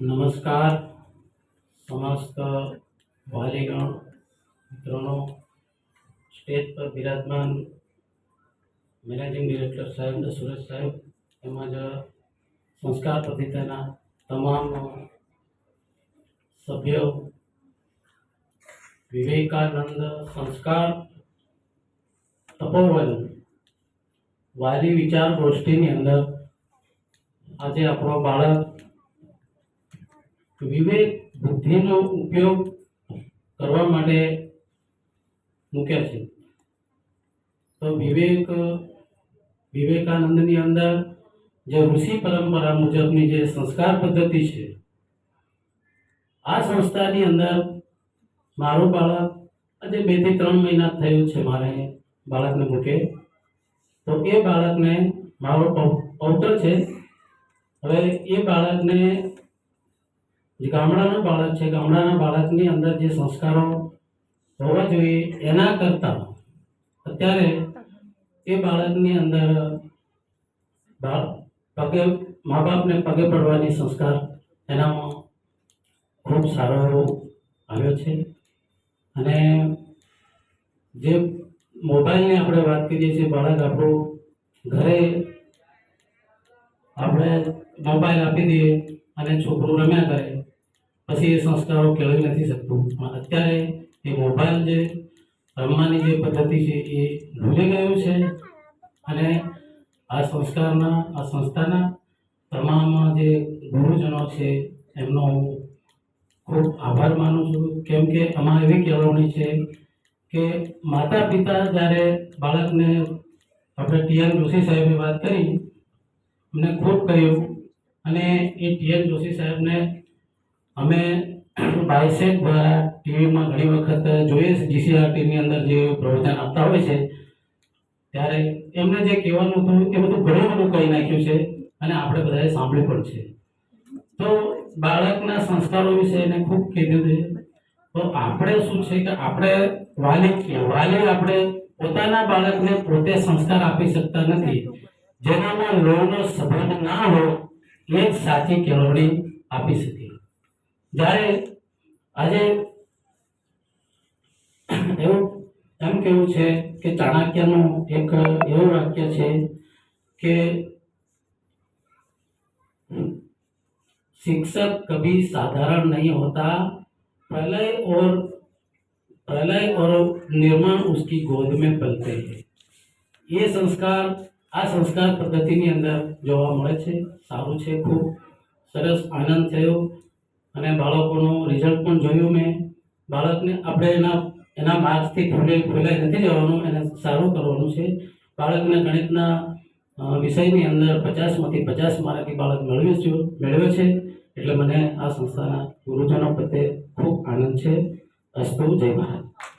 नमस्कार समस्त वालीगण मित्रों, स्टेज पर विराजमान मैनेजिंग डायरेक्टर साहेब सुरेश साहेब તેમજ સંસ્કાર પ્રતિષ્ઠાના તમામ સભ્યો, વિવેકાનંદ સંસ્કાર તપોવન વાલી વિચાર ગોષ્ઠીની અંદર આજે આપણો બાળક વિવેક બુદ્ધિનો ઉપયોગ કરવા માટે મૂક્યા છે. તો વિવેકાનંદની અંદર જે ઋષિ પરંપરા મુજબની જે સંસ્કાર પદ્ધતિ છે, આ સંસ્થાની અંદર મારું બાળક આજે 2 થી 3 મહિના થયું છે મારે બાળકને મૂકે. તો એ બાળકને મારો પૌત્ર છે. હવે એ બાળકને ગામડાનું બાળક છે, ગામડાના બાળકની અંદર જે સંસ્કારો હોવા જોઈએ એના કરતાં અત્યારે એ બાળકની અંદર મા બાપને પગે પડવાની સંસ્કાર એનામાં ખૂબ સારો એવો આવ્યો છે. અને જે મોબાઈલની આપણે વાત કરીએ છીએ, બાળક આપણું ઘરે આપણે મોબાઈલ આપી દઈએ અને છોકરું રમ્યા કરે, પછી એ સંસ્કારો કેળવી નથી શકતું. પણ અત્યારે એ મોબાઈલ જે રમવાની જે પદ્ધતિ છે એ ભૂલી ગયું છે. અને આ સંસ્થાના તમામ જે ગુરુજનો છે એમનો હું ખૂબ આભાર માનું છું. કેમ કે આમાં એવી કેળવણી છે કે માતા પિતા જ્યારે બાળકને, આપણે ટીએન જોશી સાહેબે વાત કરી, અમને ખૂબ કહ્યું. અને એ ટીએન જોશી સાહેબને અમે બાયસેટ દ્વારા ટીવીમાં ઘણી વખત જોઈએ છે, જીસીઆરટીની અંદર જે પ્રવચન આપતા હોય છે ત્યારે એમને જે કહેવાનું હતું એ બધું ઘણું બધું કહી નાખ્યું છે અને આપણે બધાએ સાંભળ્યું પણ છે. તો બાળકના સંસ્કારો વિશે એને ખૂબ કીધું છે. તો આપણે શું છે કે આપણે વાલી આપણે પોતાના બાળકને પોતે સંસ્કાર આપી શકતા નથી. જેનામાં લોહનો સંબંધ ના હોય એ જ સાચી કેળવણી આપી શકે. જ્યારે આજે એવું એમ કેવું છે કે ચાણક્યનું એક એવું વાક્ય છે કે शिक्षक कभी साधारण नहीं होता, प्रलय और निर्माण उसकी गोद में पलते हैं. ये संस्कार આ સંસ્કાર પદ્ધતિની અંદર જોવા મળે છે. સારું છે, ખૂબ સરસ આનંદ થયો. અને બાળકોનું રિઝલ્ટ પણ જોયું મેં. બાળકને આપણે એના માર્ક્સથી ખોલાઈ નથી જવાનું, એને સારું કરવાનું છે. બાળકને ગણિતના વિષયની અંદર 50માંથી 50 માર્ક બાળક મેળવ્યો છે. એટલે મને આ સંસ્થાના ગુરુજનો પ્રત્યે ખૂબ આનંદ છે. અસ્તુ. જય ભારત.